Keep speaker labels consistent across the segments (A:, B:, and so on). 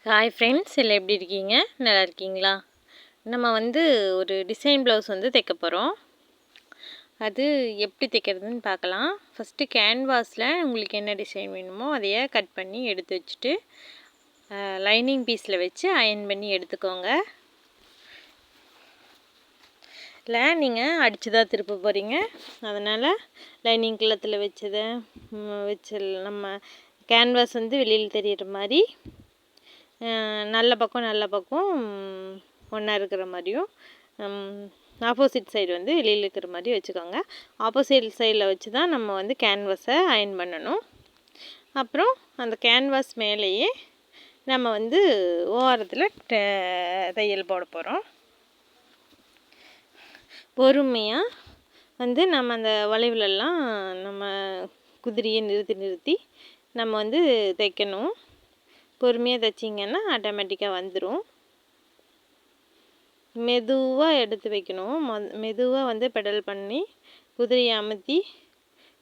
A: Hi friends, எல்லாம் எப்படி இருக்கீங்க? நல்லா இருக்கீங்களா? நம்ம ஒரு டிசைன் ப்ளவுஸ் தைக்க போகிறோம். அது எப்படி தைக்கிறதுன்னு பார்க்கலாம். ஃபஸ்ட்டு கேன்வாஸில் உங்களுக்கு என்ன டிசைன் வேணுமோ அதையே கட் பண்ணி எடுத்து வச்சுட்டு லைனிங் பீஸில் வச்சு அயன் பண்ணி எடுத்துக்கோங்க. இல்லை நீங்கள் அடித்து தான் திருப்ப போகிறீங்க. அதனால் லைனிங் கிளத்தில் வச்சதை நம்ம கேன்வாஸ் வெளியில் தெரிகிற மாதிரி நல்ல பக்கம் ஒன்றா இருக்கிற மாதிரியும் ஆப்போசிட் சைடு வெளியில் இருக்கிற மாதிரி வச்சுக்கோங்க. ஆப்போசிட் சைடில் வச்சு தான் நம்ம கேன்வாஸை அயன் பண்ணணும். அப்புறம் அந்த கேன்வாஸ் மேலேயே நம்ம ஓரத்தில் தையல் போட போகிறோம். பொறுமையாக நம்ம அந்த வளைவுலெல்லாம் நம்ம குதிரையை நிறுத்தி நம்ம தைக்கணும். பொறுமையாக தைச்சிங்கன்னா ஆட்டோமேட்டிக்காக வந்துடும். மெதுவாக எடுத்து வைக்கணும். மெதுவாக பெடல் பண்ணி குதிரையை அமுத்தி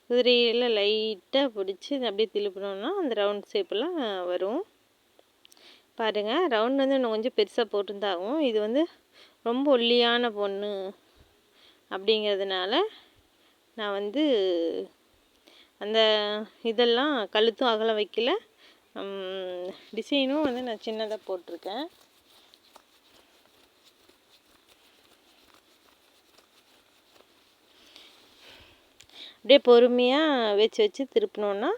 A: குதிரையில் லைட்டாக பிடிச்சி அப்படியே திருப்பினோன்னா அந்த ரவுண்ட் ஷேப்பெல்லாம் வரும். பாருங்கள், ரவுண்ட் இன்னும் கொஞ்சம் பெருசாக போட்டிருந்தாகும். இது ரொம்ப ஒல்லியான பொண்ணு அப்படிங்கிறதுனால நான் அந்த இதெல்லாம் கழுத்தும் அகலம் வைக்கல. டிசைனும் நான் சின்னதாக போட்டிருக்கேன். அப்படியே பொறுமையாக வச்சு திருப்பினோன்னா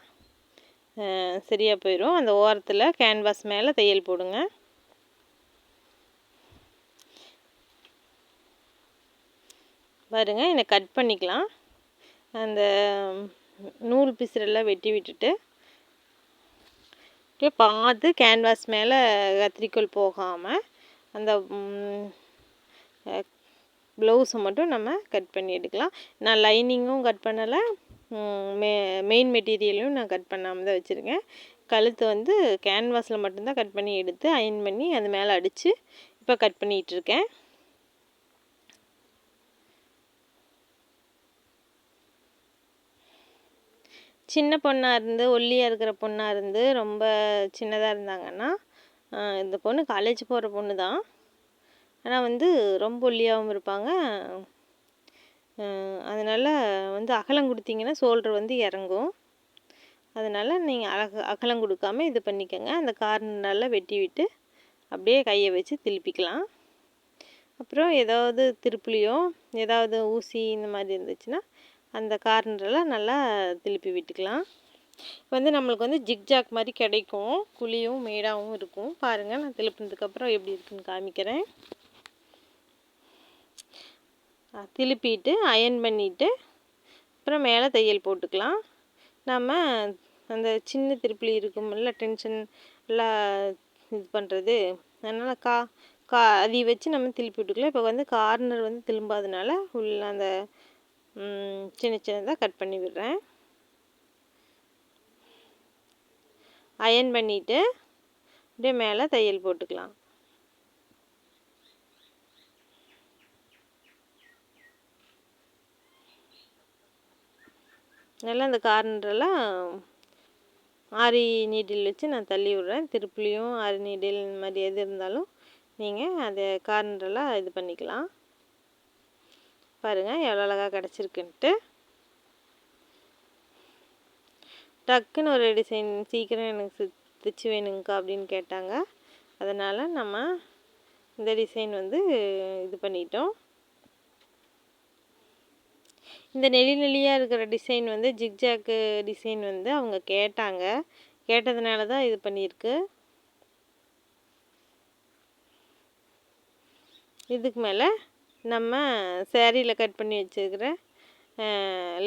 A: சரியாக போயிடும். அந்த ஓரத்தில் கேன்வாஸ் மேலே தையல் போடுங்க. பாருங்கள், என்னை கட் பண்ணிக்கலாம். அந்த நூல் பிசுறெல்லாம் வெட்டி விட்டுட்டு பார்த்து கேன்வாஸ் மேலே கத்திரிக்கோல் போகாமல் அந்த ப்ளவுஸை மட்டும் நம்ம கட் பண்ணி எடுக்கலாம். நான் லைனிங்கும் கட் பண்ணலை, மெயின் மெட்டீரியலும் நான் கட் பண்ணாமல் தான் வச்சுருக்கேன். கழுத்து கேன்வாஸில் மட்டும்தான் கட் பண்ணி எடுத்து அயன் பண்ணி அது மேலே அடித்து இப்போ கட் பண்ணிகிட்ருக்கேன். சின்ன பொண்ணாக இருந்து ஒல்லியாக இருக்கிற பொண்ணாக இருந்து ரொம்ப சின்னதாக இருந்தாங்கன்னா, இந்த பொண்ணு காலேஜ் போகிற பொண்ணு தான், ஆனால் ரொம்ப ஒல்லியாகவும் இருப்பாங்க. அதனால் அகலம் கொடுத்தீங்கன்னா ஷோல்டர் இறங்கும். அதனால் நீங்கள் அகலம் கொடுக்காம இது பண்ணிக்கோங்க. அந்த கார்னரெல்லாம் வெட்டி விட்டு அப்படியே கையை வச்சு திருப்பிக்கலாம். அப்புறம் ஏதாவது திருப்புலியோ ஏதாவது ஊசி இந்த மாதிரி இருந்துச்சுன்னா அந்த கார்னரெல்லாம் நல்லா திருப்பி விட்டுக்கலாம். நம்மளுக்கு ஜிக்ஜாக் மாதிரி கிடைக்கும். குழியும் மேடாகவும் இருக்கும். பாருங்கள், நான் திருப்பினதுக்கப்புறம் எப்படி இருக்குன்னு காமிக்கிறேன். திருப்பிட்டு அயன் பண்ணிவிட்டு அப்புறம் மேலே தையல் போட்டுக்கலாம். நம்ம அந்த சின்ன திருப்புளி இருக்கும்ல, டென்ஷன் எல்லாம் இது பண்ணுறது, அதனால் அதை வச்சு நம்ம திருப்பி விட்டுக்கலாம். இப்போ கார்னர் திரும்பாதனால உள்ள அந்த சின்னதாக கட் பண்ணி விடுறேன். அயன் பண்ணிவிட்டு அப்படியே மேலே தையல் போட்டுக்கலாம். நல்லா அந்த கார்னரெல்லாம் ஆரி நீடில் வச்சு நான் தள்ளி விட்றேன். திருப்புளியும் ஆரி நீடில் இந்த மாதிரி எது இருந்தாலும் நீங்கள் அதை கார்னரெல்லாம் இது பண்ணிக்கலாம். பாருங்கள் எவ்வளோ அழகாக கிடச்சிருக்குன்ட்டு. டக்குன்னு ஒரு டிசைன் சீக்கிரம் எனக்கு தைச்சி வேணுங்கக்கா அப்படின்னு கேட்டாங்க. அதனால் நம்ம இந்த டிசைன் இது பண்ணிட்டோம். இந்த நெளியாக இருக்கிற டிசைன் ஜிக்ஜாக்கு டிசைன் அவங்க கேட்டாங்க. கேட்டதுனால தான் இது பண்ணியிருக்கு. இதுக்கு மேலே நம்ம சேரீயில் கட் பண்ணி வச்சுருக்கிற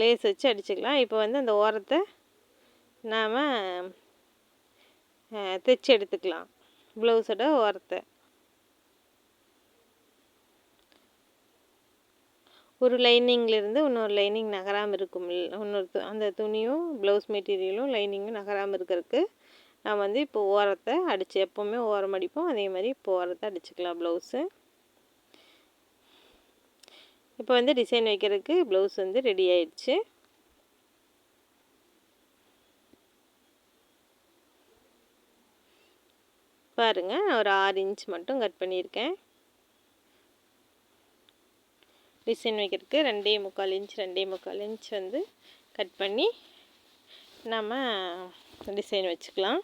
A: லேஸ் வச்சு அடிச்சுக்கலாம். இப்போ அந்த ஓரத்தை நாம் தைச்சி எடுத்துக்கலாம். ப்ளவுஸோட ஓரத்தை ஒரு லைனிங்லேருந்து இன்னொரு லைனிங் நகராமல் இருக்கும். அந்த துணியும் ப்ளவுஸ் மெட்டீரியலும் லைனிங்கும் நகராமல் இருக்கிறதுக்கு நான் இப்போ ஓரத்தை அடித்து, எப்போவுமே ஓரம் அடிப்போம், அதே மாதிரி இப்போ ஓரத்தை அடிச்சுக்கலாம் ப்ளவுஸு. இப்போ டிசைன் வைக்கிறதுக்கு ப்ளவுஸ் ரெடி ஆயிடுச்சு. பாருங்கள், ஒரு 6 இன்ச் மட்டும் கட் பண்ணியிருக்கேன். டிசைன் வைக்கிறதுக்கு 2.25 இன்ச் 2.25 இன்ச் வந்து கட் பண்ணி நம்ம டிசைன் வச்சுக்கலாம்.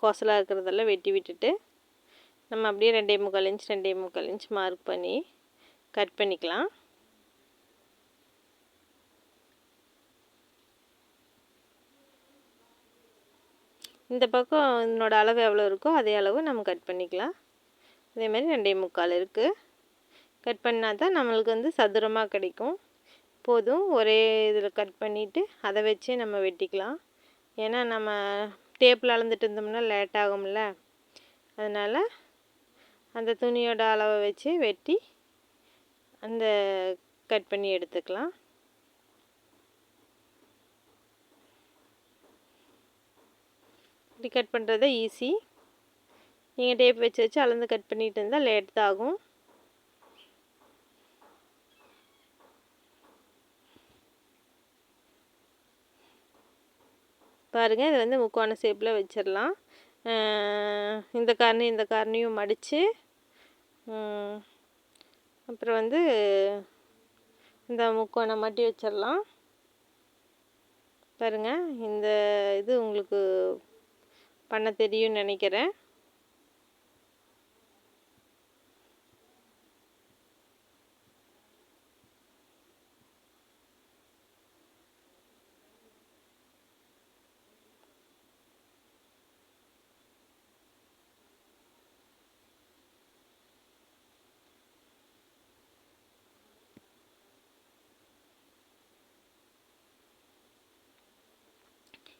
A: கோசலாக இருக்கிறதெல்லாம் வெட்டி விட்டுட்டு நம்ம அப்படியே 2.25 இன்ச் 2.25 இன்ச் மார்க் பண்ணி கட் பண்ணிக்கலாம். இந்த பக்கம் என்னோட அளவு எவ்வளோ இருக்கோ அதே அளவு நம்ம கட் பண்ணிக்கலாம். அதே மாதிரி 2.25 இருக்குது. கட் பண்ணால் தான் நம்மளுக்கு வந்து சதுரமாக கிடைக்கும். போதும், ஒரே இதில் கட் பண்ணிவிட்டு அதை வச்சே நம்ம வெட்டிக்கலாம். ஏன்னா நம்ம டேப்பில் அளந்துட்டு இருந்தோம்னா லேட் ஆகும்ல, அதனால் அந்த துணியோட அளவை வச்சு வெட்டி அந்த கட் பண்ணி எடுத்துக்கலாம். இப்படி கட் பண்ணுறது ஈஸி. நீங்கள் டேப் வச்சு அளந்து கட் பண்ணிட்டு இருந்தால் லேட் தான் ஆகும். பாருங்கள், இது வந்து முக்கோண ஷேப்பில் வச்சிடலாம். இந்த கார்னையும் மடித்து அப்புறம் வந்து இந்த முக்கோணம் மாட்டி வச்சிடலாம். பாருங்கள், இந்த இது உங்களுக்கு பண்ண தெரியும்னு நினைக்கிறேன்.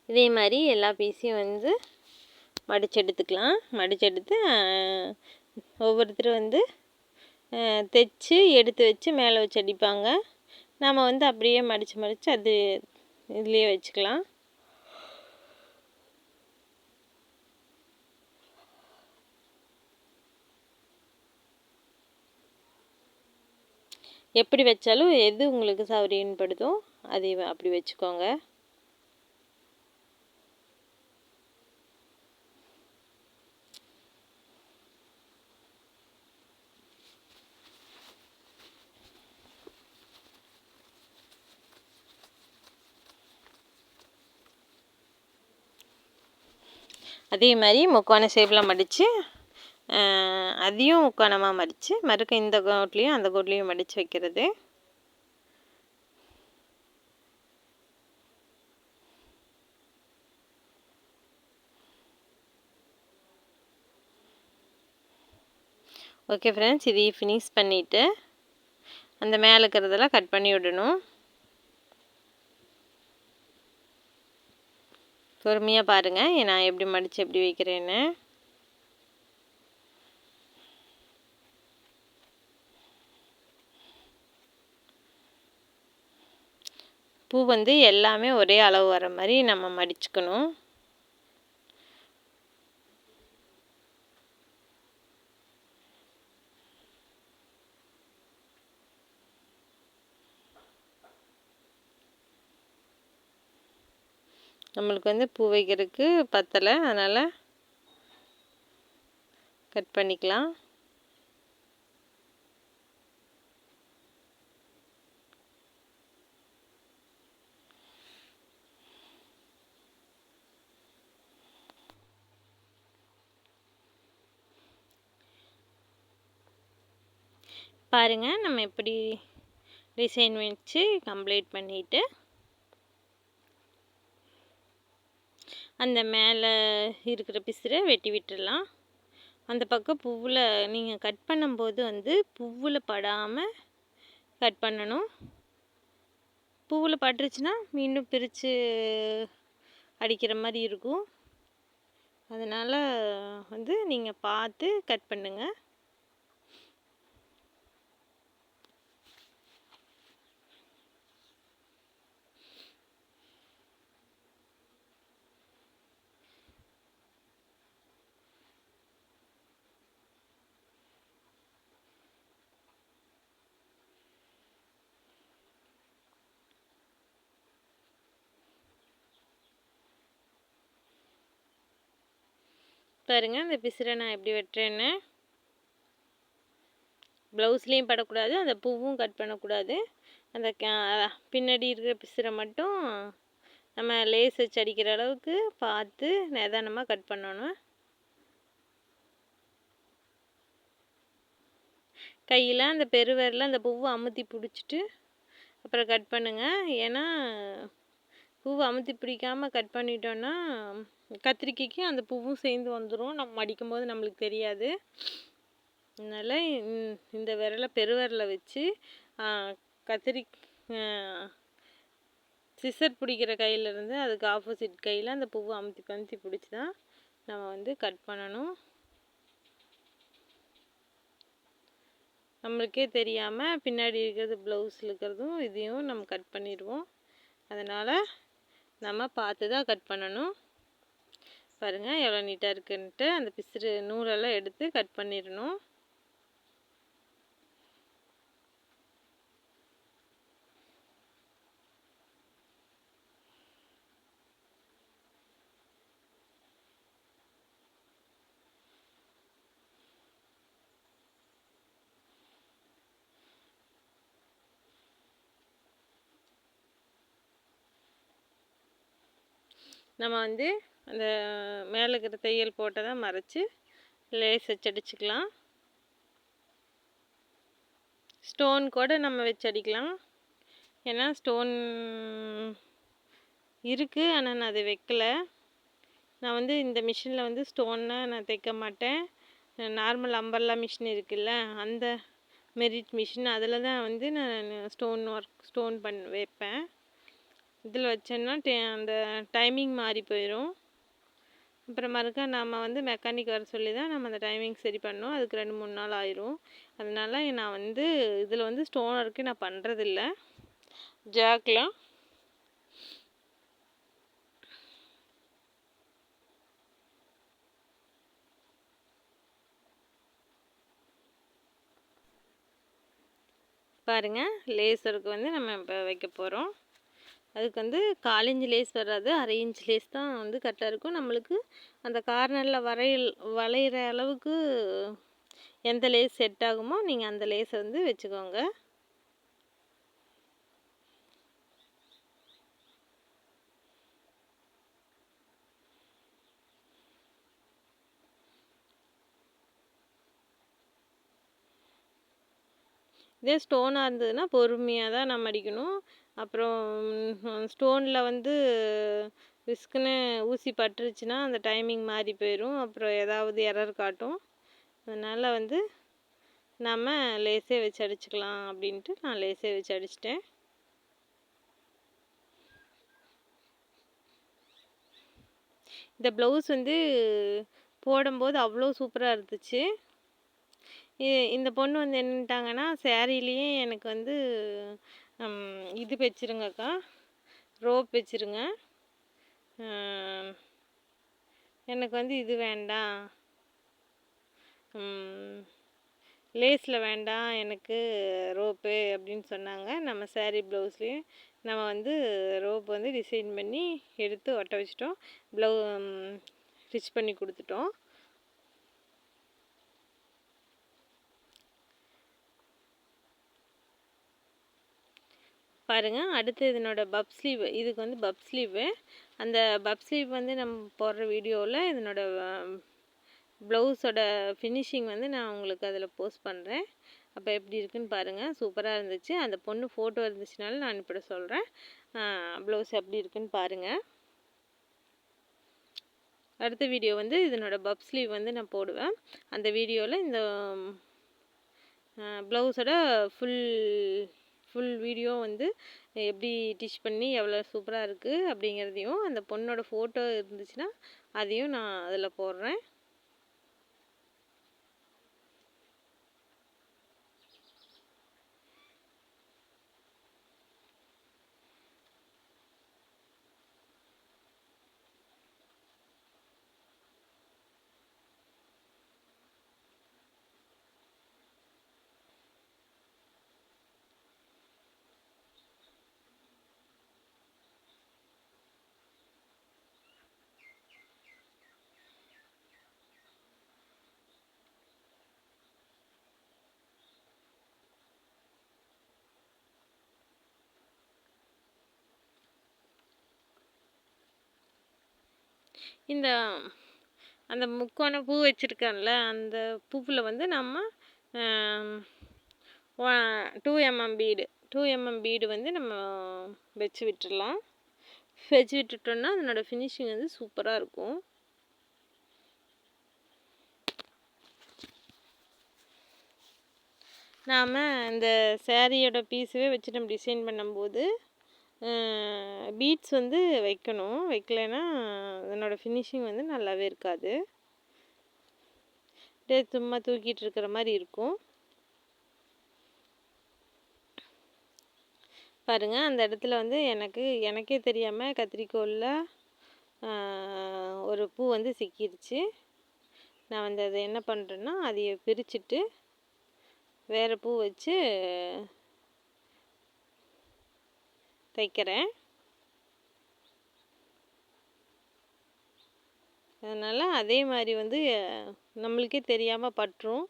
A: இதே மாதிரி எல்லா பீஸையும் வந்து மடிச்செடுத்துக்கலாம். மடிச்செடுத்து ஒவ்வொருத்தரும் வந்து தைச்சி எடுத்து வச்சு மேலே வச்சு அடிப்பாங்க. நாம் வந்து அப்படியே மடித்து அது இதுலேயே வச்சுக்கலாம். எப்படி வச்சாலும் எது உங்களுக்கு சௌகரியப்படுதோ அதை அப்படி வச்சுக்கோங்க. அதே மாதிரி முக்கோண ஷேப்பில் மடித்து அதையும் முக்கோணமாக மடித்து மறுக்க இந்த கோட்லேயும் அந்த கோட்லேயும் மடித்து வைக்கிறது. ஓகே ஃப்ரெண்ட்ஸ், இதையும் ஃபினிஷ் பண்ணிவிட்டு அந்த மேலே இருக்கிறதெல்லாம் கட் பண்ணி விடணும். பொறுமையாக பாருங்கள், நான் எப்படி மடித்து எப்படி வைக்கிறேன்னு. பூ வந்து எல்லாமே ஒரே அளவு வர மாதிரி நம்ம மடிச்சுக்கணும். நம்மளுக்கு வந்து பூ வைக்கிறதுக்கு பத்தலை, அதனால் கட் பண்ணிக்கலாம். பாருங்கள், நம்ம எப்படி டிசைன் வச்சு கம்ப்ளீட் பண்ணிவிட்டு அந்த மேலே இருக்கிற பிசுரை வெட்டி விட்டுடலாம். அந்த பக்கம் பூவில் நீங்கள் கட் பண்ணும்போது வந்து பூவில் படாமல் கட் பண்ணணும். பூவில் பட்டுருச்சுன்னா மீண்டும் பிரித்து அடிக்கிற மாதிரி இருக்கும். அதனால் வந்து நீங்கள் பார்த்து கட் பண்ணுங்கள். பாருங்கள் இந்த பிசுரை நான் எப்படி வெட்டுறேன்னு. ப்ளவுஸ்லேயும் படக்கூடாது, அந்த பூவும் கட் பண்ணக்கூடாது. அந்த பின்னாடி இருக்கிற பிசுரை மட்டும் நம்ம லேஸ் வச்சு அடிக்கிற அளவுக்கு பார்த்து நிதானமாக கட் பண்ணணும். கையில் அந்த பெருவிரலில் அந்த பூவை அமுத்தி பிடிச்சிட்டு அப்புறம் கட் பண்ணுங்கள். ஏன்னா பூவை அமுத்தி பிடிக்காமல் கட் பண்ணிட்டோன்னா கத்திரிக்கைக்கு அந்த பூவும் சேர்ந்து வந்துடும், நம்ம மடிக்கும்போது நம்மளுக்கு தெரியாது. அதனால் இந்த பெருவிரலை வச்சு சிசர் பிடிக்கிற கையிலேருந்து அதுக்கு ஆப்போசிட் கையில் அந்த பூவை அமுத்தி பிடிச்சி தான் நம்ம வந்து கட் பண்ணணும். நம்மளுக்கே தெரியாமல் பின்னாடி இருக்கிறது ப்ளவுஸில் இருக்கிறதும் இதையும் நம்ம கட் பண்ணிடுவோம். அதனால் நம்ம பார்த்து தான் கட் பண்ணணும். பாருங்கள் எவ்வளோ நீட்டாக இருக்குன்ட்டு. அந்த பிசுறு நூலெல்லாம் எடுத்து கட் பண்ணிடணும். நம்ம வந்து அந்த மேலே இருக்கிற தையல் போட்டதை மறைச்சி லேஸ் வச்சு அடிச்சுக்கலாம். ஸ்டோன் கூட நம்ம வச்சு அடிக்கலாம். ஏன்னா ஸ்டோன் இருக்குது, ஆனால் நான் அதை வைக்கலை. நான் வந்து இந்த மிஷினில் வந்து ஸ்டோன்னா நான் தைக்க மாட்டேன். நார்மல் அம்பர்லா மிஷின் இருக்குல்ல, அந்த மெரிட் மிஷின், அதில் தான் வந்து நான் ஸ்டோன் வைப்பேன். இதில் வச்சேன்னா அந்த டைமிங் மாறி போயிடும். அப்புறம் மறுக்கா நம்ம வந்து மெக்கானிக் வர சொல்லி தான் நம்ம அந்த டைமிங் சரி பண்ணோம். அதுக்கு 2-3 நாள் ஆயிரும். அதனால நான் வந்து இதில் வந்து ஸ்டோனருக்கு நான் பண்ணுறதில்ல. ஜாக்கில் பாருங்கள், லேஸருக்கு வந்து நம்ம இப்போ வைக்க போகிறோம். அதுக்கு வந்து 1/4 இன்ச் லேஸ் வராது, 1/2 இன்ச் லேஸ் தான் வந்து கரெக்டாக இருக்கும். நம்மளுக்கு அந்த கார்னரில் வளையிற அளவுக்கு எந்த லேஸ் செட் ஆகுமோ நீங்கள் அந்த லேஸை வந்து வச்சுக்கோங்க. இதே ஸ்டோனாக இருந்ததுன்னா பொறுமையாக தான் நம்ம அடிக்கணும். அப்புறம் ஸ்டோனில் வந்து ரிஸ்க்குன்னு ஊசி பட்டுருச்சுன்னா அந்த டைமிங் மாறி போயிடும், அப்புறம் ஏதாவது எரர் காட்டும். அதனால் வந்து நம்ம லேஸே வச்சு அடிச்சுக்கலாம் அப்படின்ட்டு நான் லேஸே வச்சு அடிச்சிட்டேன். இந்த ப்ளவுஸ் வந்து போடும்போது அவ்வளோ சூப்பராக இருந்துச்சு. இந்த பொண்ணு வந்து என்னட்டாங்கன்னா, சேரீலேயே எனக்கு வந்து இது வச்சுருங்கக்கா, ரோப் வச்சுருங்க, எனக்கு வந்து இது வேண்டாம், லேஸில் வேண்டாம், எனக்கு ரோப்பு அப்படின்னு சொன்னாங்க. நம்ம சேரீ ப்ளவுஸ்லேயே நம்ம வந்து ரோப் வந்து டிசைன் பண்ணி எடுத்து ஒட்ட வச்சிட்டோம், ஸ்டிச் பண்ணி கொடுத்துட்டோம். பாருங்கள், அடுத்து இதனோட பப் ஸ்லீவ், இதுக்கு வந்து பப் ஸ்லீவு. அந்த பப் ஸ்லீவ் வந்து நம்ம போடுற வீடியோவில் இதனோட ப்ளவுஸோட ஃபினிஷிங் வந்து நான் உங்களுக்கு அதில் போஸ்ட் பண்ணுறேன். அப்போ எப்படி இருக்குன்னு பாருங்கள். சூப்பராக இருந்துச்சு. அந்த பொண்ணு ஃபோட்டோ இருந்துச்சுனாலும் நான் இப்படி சொல்கிறேன். ப்ளவுஸ் எப்படி இருக்குன்னு பாருங்கள். அடுத்த வீடியோ வந்து இதனோட பப் ஸ்லீவ் வந்து நான் போடுவேன். அந்த வீடியோவில் இந்த ப்ளவுஸோட ஃபுல் வீடியோ வந்து எப்படி டிச் பண்ணி எவ்வளோ சூப்பராக இருக்குது அப்படிங்கிறதையும், அந்த பொண்ணோட ஃபோட்டோ இருந்துச்சுன்னா அதையும் நான் அதில் போடுறேன். இந்த அந்த முக்கோண பூ வச்சுருக்கேன்ல, அந்த பூவில் வந்து நம்ம 2 mm பீடு 2 mm பீடு வந்து நம்ம வச்சு விட்டுடலாம். வச்சு விட்டுட்டோம்னா அதனோட ஃபினிஷிங் வந்து சூப்பராக இருக்கும். நாம் இந்த சேரீயோட பீஸவே வச்சு நம்ம டிசைன் பண்ணும்போது பீட்ஸ் வந்து வைக்கணும். வைக்கலைன்னா அதனோட ஃபினிஷிங் வந்து நல்லாவே இருக்காது. அப்படியே சும்மா தூக்கிட்டு இருக்கிற மாதிரி இருக்கும். பாருங்கள், அந்த இடத்துல வந்து எனக்கே தெரியாமல் கத்திரிக்கோலில் ஒரு பூ வந்து சிக்கிருச்சு. நான் வந்து அதை என்ன பண்ணுறேன்னா, அதை பிரிச்சுட்டு வேறு பூ வச்சு தைக்கிறேன். அதனால் அதே மாதிரி வந்து நம்மளுக்கே தெரியாமல் பட்டுரும்.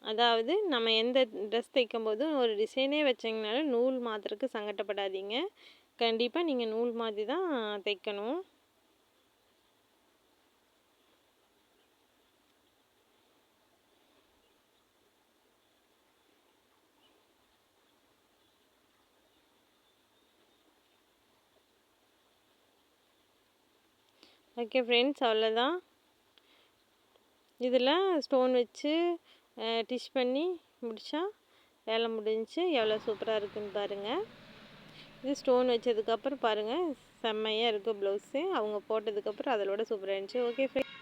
A: அதாவது நம்ம எந்த ட்ரெஸ் தைக்கும்போதும் ஒரு டிசைனே வச்சிங்கனாலும் நூல் மாற்றுறதுக்கு சங்கடப்படாதீங்க. கண்டிப்பாக நீங்கள் நூல் மாற்றி தான் தைக்கணும். ஓகே ஃப்ரெண்ட்ஸ், அவ்வளோதான். இதில் ஸ்டோன் வச்சு டிஷ் பண்ணி முடித்தா வேலை முடிஞ்சிச்சு. எவ்வளோ சூப்பராக இருக்குன்னு பாருங்கள். இது ஸ்டோன் வச்சதுக்கப்புறம் பாருங்கள், செம்மையாக இருக்குது ப்ளவுஸு. அவங்க போட்டதுக்கப்புறம் அதோட சூப்பராக இருந்துச்சு. Okay friends.